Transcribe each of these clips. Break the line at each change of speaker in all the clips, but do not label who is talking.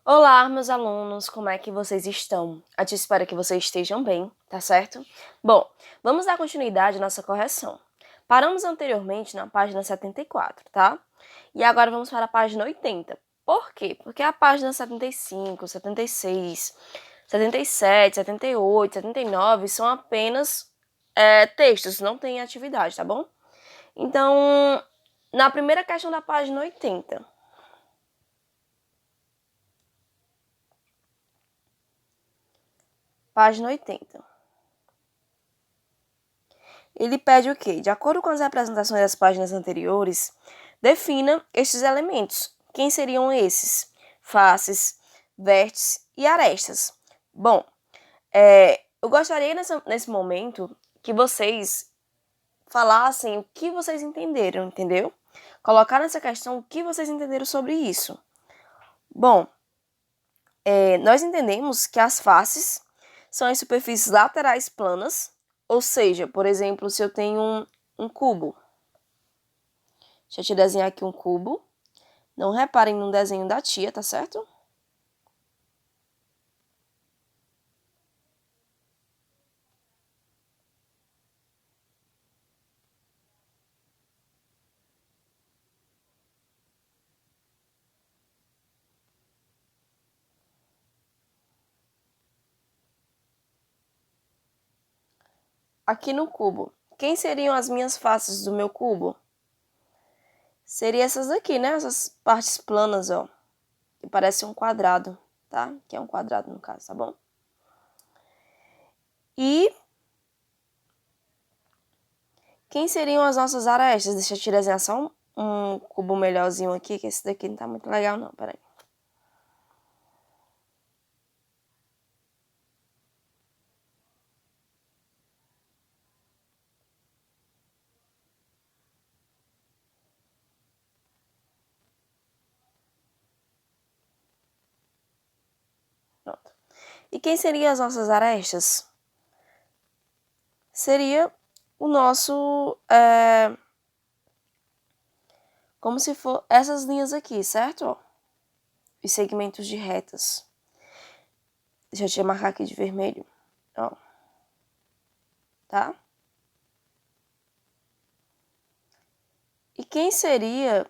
Olá, meus alunos, como é que vocês estão? Eu te espero que vocês estejam bem, tá certo? Bom, vamos dar continuidade à nossa correção. Paramos anteriormente na página 74, tá? E agora vamos para a página 80. Por quê? Porque a página 75, 76, 77, 78, 79 são apenas textos, não tem atividade, tá bom? Então, na primeira questão da página 80, página 80. Ele pede o quê? De acordo com as representações das páginas anteriores, defina estes elementos. Quem seriam esses? Faces, vértices e arestas. Bom, eu gostaria nesse momento que vocês falassem o que vocês entenderam, entendeu? Colocar nessa questão o que vocês entenderam sobre isso. Bom, nós entendemos que as faces são as superfícies laterais planas, ou seja, por exemplo, se eu tenho um cubo. Deixa eu te desenhar aqui um cubo. Não reparem no desenho da tia, tá certo? Aqui no cubo. Quem seriam as minhas faces do meu cubo? Seria essas aqui, né? Essas partes planas, ó. Que parece um quadrado, tá? Que é um quadrado no caso, tá bom? E quem seriam as nossas arestas? Deixa eu te desenhar só um cubo melhorzinho aqui, que esse daqui não tá muito legal não, peraí. Pronto. E quem seriam as nossas arestas? Seria o nosso... como se for essas linhas aqui, certo? Ó, os segmentos de retas. Deixa eu te marcar aqui de vermelho. Ó. Tá? E quem seria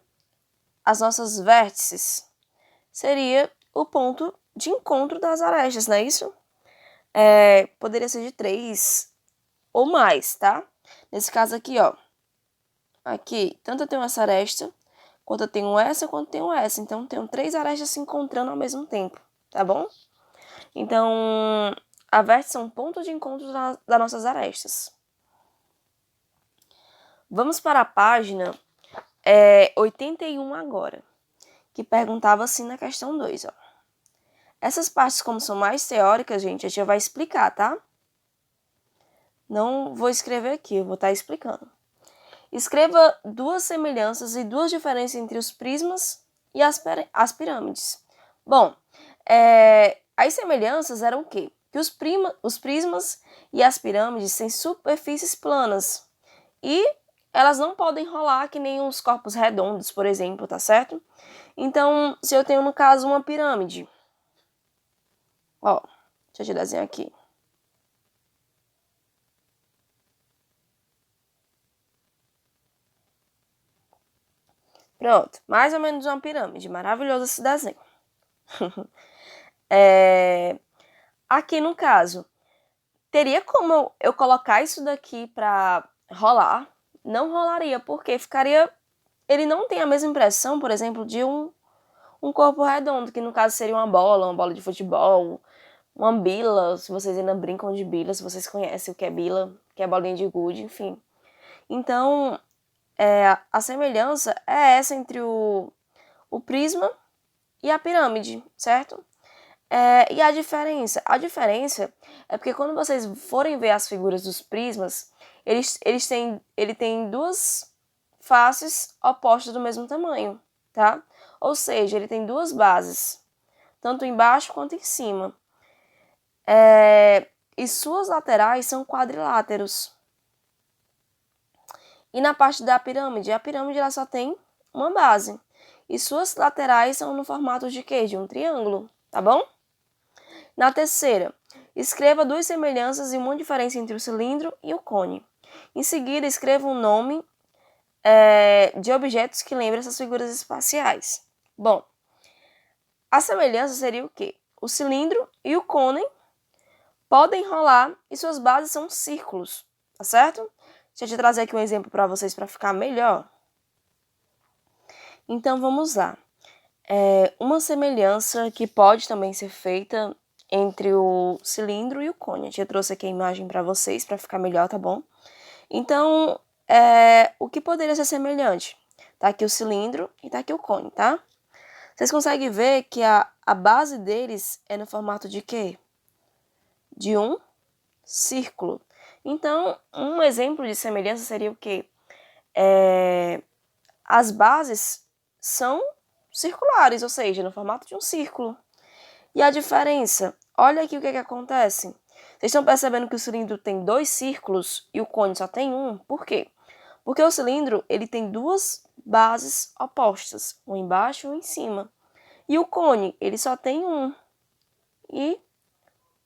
as nossas vértices? Seria o ponto de encontro das arestas, não é isso? Poderia ser de 3 ou mais, tá? Nesse caso aqui, ó. Aqui, tanto eu tenho essa aresta, quanto eu tenho essa, quanto eu tenho essa. Então, eu tenho 3 arestas se encontrando ao mesmo tempo, tá bom? Então, a vértice é um ponto de encontro das nossas arestas. Vamos para a página 81 agora, que perguntava assim na questão 2, ó. Essas partes, como são mais teóricas, gente, a gente já vai explicar, tá? Não vou escrever aqui, eu vou estar explicando. Escreva duas semelhanças e duas diferenças entre os prismas e as pirâmides. Bom, as semelhanças eram o quê? Que os prismas e as pirâmides têm superfícies planas e elas não podem rolar que nem os corpos redondos, por exemplo, tá certo? Então, se eu tenho, no caso, uma pirâmide, ó, deixa eu te desenhar aqui. Pronto, mais ou menos uma pirâmide. Maravilhoso esse desenho. Aqui no caso, teria como eu colocar isso daqui para rolar? Não rolaria, porque ficaria... Ele não tem a mesma impressão, por exemplo, de um corpo redondo, que no caso seria uma bola de futebol, uma bila, se vocês ainda brincam de bila, se vocês conhecem o que é bila, que é bolinha de gude, enfim. Então, a semelhança é essa entre o prisma e a pirâmide, certo? E a diferença? A diferença é porque quando vocês forem ver as figuras dos prismas, ele tem duas faces opostas do mesmo tamanho, tá? Ou seja, ele tem duas bases, tanto embaixo quanto em cima. E suas laterais são quadriláteros. E na parte da pirâmide, a pirâmide só tem uma base. E suas laterais são no formato de quê? De um triângulo, tá bom? Na terceira, escreva duas semelhanças e uma diferença entre o cilindro e o cone. Em seguida, escreva um nome de objetos que lembram essas figuras espaciais. Bom, a semelhança seria o quê? O cilindro e o cone podem rolar e suas bases são círculos, tá certo? Deixa eu trazer aqui um exemplo para vocês para ficar melhor. Então, vamos lá. Uma semelhança que pode também ser feita entre o cilindro e o cone. Eu trouxe aqui a imagem para vocês para ficar melhor, tá bom? Então, o que poderia ser semelhante? Tá aqui o cilindro e tá aqui o cone, tá? Vocês conseguem ver que a base deles é no formato de quê? De um círculo. Então, um exemplo de semelhança seria o quê? As bases são circulares, ou seja, no formato de um círculo. E a diferença? Olha aqui o que acontece. Vocês estão percebendo que o cilindro tem dois círculos e o cone só tem um? Por quê? Porque o cilindro ele tem duas bases opostas, uma embaixo e uma em cima. E o cone ele só tem um e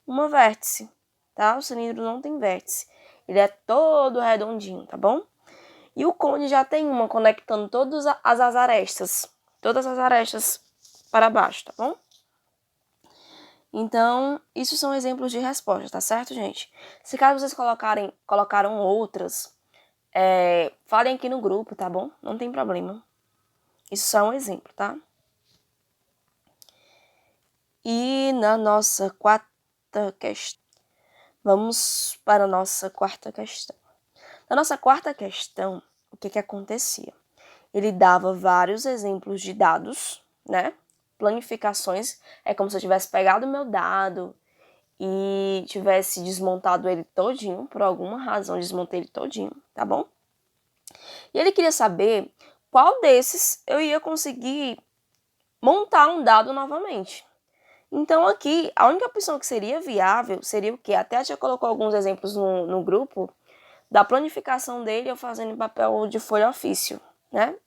uma vértice, tá? O cilindro não tem vértice, ele é todo redondinho, tá bom? E o cone já tem uma conectando todas as arestas para baixo, tá bom? Então, isso são exemplos de resposta, tá certo, gente? Se caso vocês colocaram outras, falem aqui no grupo, tá bom? Não tem problema. Isso só é um exemplo, tá? E na nossa quarta questão, vamos para a nossa quarta questão. Na nossa quarta questão, o que acontecia? Ele dava vários exemplos de dados, né? Planificações, é como se eu tivesse pegado o meu dado e tivesse desmontado ele todinho, por alguma razão desmontei ele todinho, tá bom? E ele queria saber qual desses eu ia conseguir montar um dado novamente. Então aqui, a única opção que seria viável seria o quê? Até a tia colocou alguns exemplos no grupo da planificação dele eu fazendo em papel de folha ofício, né?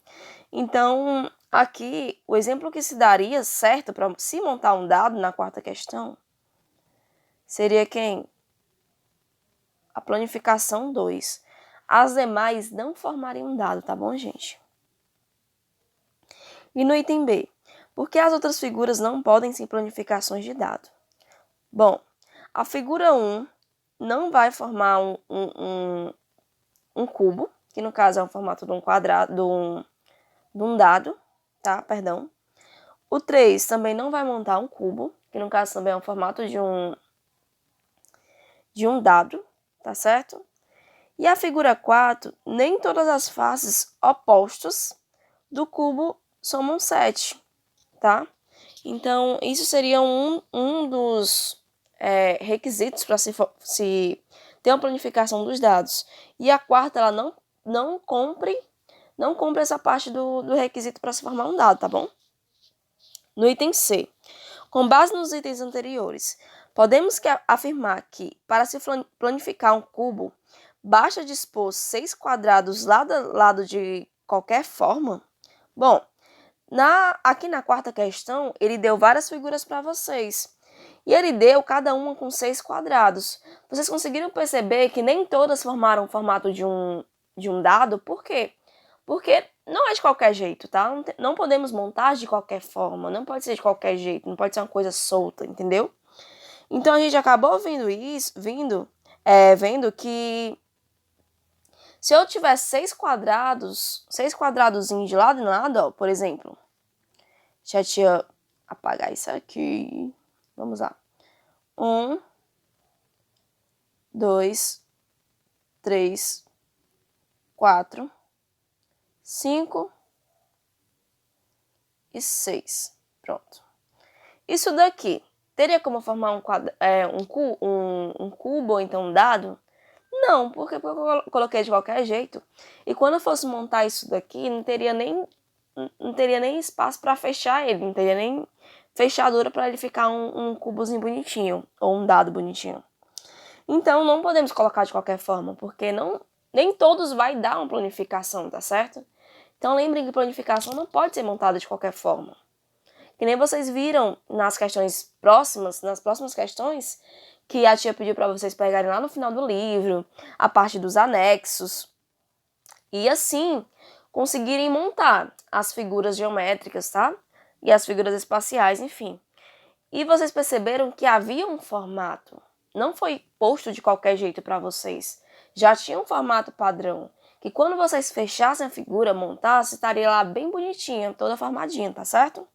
Então, aqui, o exemplo que se daria certo para se montar um dado na quarta questão seria quem? A planificação 2. As demais não formariam um dado, tá bom, gente? E no item B, por que as outras figuras não podem ser planificações de dado? Bom, a figura 1 não vai formar um cubo, que no caso é um formato de um quadrado, de um dado, tá? Perdão. O 3 também não vai montar um cubo, que no caso também é um formato de um dado, tá certo? E a figura 4, nem todas as faces opostas do cubo somam 7, tá? Então, isso seria um dos requisitos para se ter uma planificação dos dados. E a quarta, ela não cumpre essa parte do requisito para se formar um dado, tá bom? No item C, com base nos itens anteriores, podemos afirmar que, para se planificar um cubo, basta dispor 6 quadrados lado a lado de qualquer forma? Bom, aqui na quarta questão, ele deu várias figuras para vocês. E ele deu cada uma com 6 quadrados. Vocês conseguiram perceber que nem todas formaram o formato de um dado? Por quê? Porque não é de qualquer jeito, tá? Não podemos montar de qualquer forma, não pode ser de qualquer jeito, não pode ser uma coisa solta, entendeu? Então a gente acabou vendo que se eu tiver 6 quadradozinhos de lado em lado, ó, por exemplo, deixa a tia apagar isso aqui. Vamos lá. 1, 2, 3, 4, 5 e 6. Pronto. Isso daqui teria como formar um cubo ou então um dado? Não, porque eu coloquei de qualquer jeito. E quando eu fosse montar isso daqui, não teria nem espaço para fechar ele, não teria nem fechadura para ele ficar um cubozinho bonitinho ou um dado bonitinho. Então, não podemos colocar de qualquer forma, porque nem todos vai dar uma planificação, tá certo? Então, lembrem que planificação não pode ser montada de qualquer forma. Que nem vocês viram nas questões próximas, nas próximas questões, que a tia pediu para vocês pegarem lá no final do livro, a parte dos anexos, e assim conseguirem montar as figuras geométricas, tá? E as figuras espaciais, enfim. E vocês perceberam que havia um formato, não foi posto de qualquer jeito para vocês. Já tinha um formato padrão, que quando vocês fechassem a figura, montassem, estaria lá bem bonitinha, toda formadinha, tá certo?